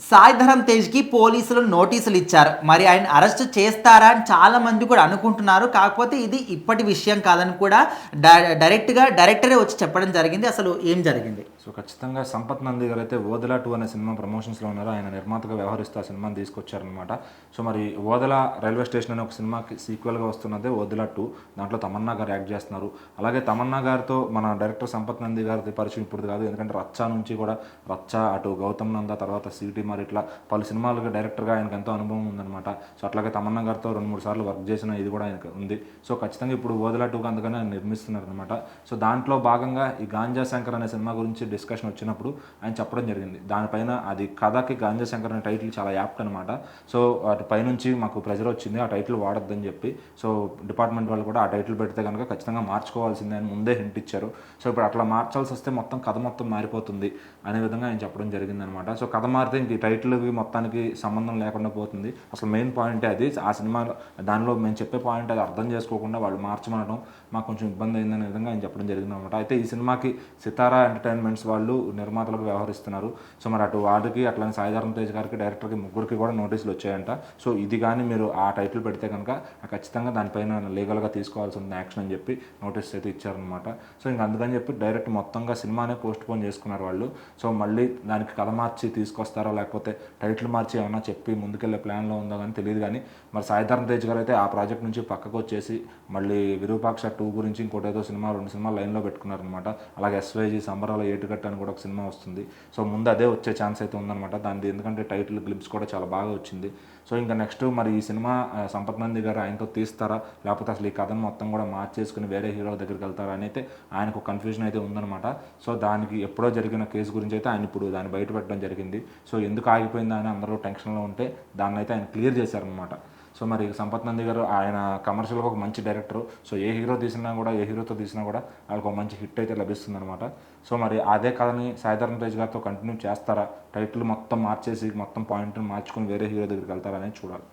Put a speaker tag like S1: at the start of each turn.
S1: సాయి ధరమ్ తేజ్కి పోలీసులు నోటీసులు ఇచ్చారు. మరి ఆయన అరెస్ట్ చేస్తారా అని చాలా మంది కూడా అనుకుంటున్నారు. కాకపోతే ఇది ఇప్పటి విషయం కాదని కూడా డైరెక్టరే వచ్చి చెప్పడం జరిగింది. అసలు ఏం జరిగింది?
S2: సో ఖచ్చితంగా సంపత్ నంది గారు అయితే ఓదెలా 2 అనే సినిమా ప్రమోషన్స్లో ఉన్నారు. ఆయన నిర్మాతగా వ్యవహరిస్తూ ఆ సినిమాని తీసుకొచ్చారనమాట. సో మరి ఓదెలా రైల్వే స్టేషన్ అనే ఒక సినిమాకి సీక్వెల్గా వస్తున్నదే ఓదెలా 2. దాంట్లో తమన్నా గారు యాక్ట్ చేస్తున్నారు. అలాగే తమన్నా గారితో మన డైరెక్టర్ సంపత్ నంది గారి పరిచయం ఇప్పుడు కాదు, ఎందుకంటే రచ్చా నుంచి కూడా రచ్చా, అటు గౌతమ్ నంద, తర్వాత సిటీ మరి ఇట్లా పలు సినిమాలకు డైరెక్టర్గా ఆయనకు ఎంతో అనుభవం ఉందన్నమాట. సో అట్లాగే తమన్నా గారితో 2-3 సార్లు వర్క్ చేసిన ఇది కూడా ఆయనకు ఉంది. సో ఖచ్చితంగా ఇప్పుడు ఓదెలా 2 అందుకని ఆయన నిర్మిస్తున్నారు అనమాట. సో దాంట్లో భాగంగా ఈ గాంజా శంకర్ అనే సినిమా గురించి డిస్కషన్ వచ్చినప్పుడు ఆయన చెప్పడం జరిగింది. దానిపైన అది కథకి గాంజా శంకర్ అనే టైటిల్ చాలా యాప్ట్ అనమాట. సో అటు పైనుంచి మాకు ప్రెజర్ వచ్చింది ఆ టైటిల్ వాడొద్దని చెప్పి. సో డిపార్ట్మెంట్ వాళ్ళు కూడా ఆ టైటిల్ పెడితే కనుక ఖచ్చితంగా మార్చుకోవాల్సిందే అని ముందే హింట్ ఇచ్చారు. సో ఇప్పుడు అట్లా మార్చాల్సి వస్తే మొత్తం కథ మొత్తం మారిపోతుంది అనే విధంగా ఆయన చెప్పడం జరిగిందనమాట. సో కథ మారితే ఇంక ఈ టైటిల్కి మొత్తానికి సంబంధం లేకుండా పోతుంది. అసలు మెయిన్ పాయింటే అది. ఆ సినిమాలో దానిలో మేము చెప్పే పాయింట్ అది అర్థం చేసుకోకుండా వాళ్ళు మార్చమనడం మాకు కొంచెం ఇబ్బంది అయిందనే విధంగా ఆయన చెప్పడం జరిగిందనమాట. అయితే ఈ సినిమాకి సితారా ఎంటర్టైన్మెంట్స్ వాళ్ళు నిర్మాతలకు వ్యవహరిస్తున్నారు. సో మరి అటు వాడికి అట్లానే సాయి ధరమ్ తేజ్ గారికి డైరెక్టర్కి ముగ్గురికి కూడా నోటీసులు వచ్చాయంట. సో ఇది కానీ మీరు ఆ టైటిల్ పెడితే కనుక ఖచ్చితంగా దానిపైన లీగల్గా తీసుకోవాల్సి ఉంది యాక్షన్ అని చెప్పి నోటీస్ అయితే ఇచ్చారనమాట. సో ఇంక అందుకని చెప్పి డైరెక్ట్ మొత్తంగా సినిమానే పోస్ట్ పోన్ చేసుకున్నారు వాళ్ళు. సో మళ్ళీ దానికి కథ మార్చి తీసుకొస్తారో లేకపోతే టైటిల్ మార్చి ఏమన్నా చెప్పి ముందుకెళ్ళే ప్లాన్లో ఉందో కానీ తెలియదు. కానీ మరి సాయి ధరమ్ తేజ్ గారు అయితే ఆ ప్రాజెక్ట్ నుంచి పక్కకు వచ్చేసి మళ్ళీ విరూపాక్ష 2 గురించి ఇంకోటి ఏదో సినిమా 2 సినిమాలు లైన్లో పెట్టుకున్నారనమాట. అలాగే ఎస్వైజీ సంబరాల ఏటుకట్ట అని కూడా ఒక సినిమా వస్తుంది. సో ముందు అదే వచ్చే ఛాన్స్ అయితే ఉందన్నమాట దాన్ని, ఎందుకంటే టైటిల్ గ్లిప్స్ కూడా చాలా బాగా వచ్చింది. సో ఇంకా నెక్స్ట్ మరి ఈ సినిమా సంపత్ నంది గారు ఆయనతో తీస్తారా లేకపోతే అసలు ఈ కథను మొత్తం కూడా మార్చేసుకుని వేరే హీరో దగ్గరికి వెళ్తారా అని అయితే ఆయనకు కన్ఫ్యూజన్ అయితే ఉందన్నమాట. సో దానికి ఎప్పుడో జరిగిన కేసు గురించి అయితే ఆయన ఇప్పుడు దాన్ని బయట పెట్టడం జరిగింది. సో ఎందుకు ఆగిపోయిందా అని అందరూ టెన్షన్లో ఉంటే దాన్ని అయితే ఆయన క్లియర్ చేశారనమాట. సో మరి సంపత్ నంది గారు ఆయన కమర్షియల్గా ఒక మంచి డైరెక్టర్. సో ఏ హీరో తీసినా కూడా ఏ హీరోతో తీసినా కూడా వాళ్ళకి ఒక మంచి హిట్ అయితే లభిస్తుంది అనమాట. సో మరి అదే కథని సాయి ధరమ్ తేజ్ గారితో కంటిన్యూ చేస్తారా, టైటిల్ మొత్తం మార్చేసి మొత్తం పాయింట్ని మార్చుకుని వేరే హీరో దగ్గరికి వెళ్తారా అనేది చూడాలి.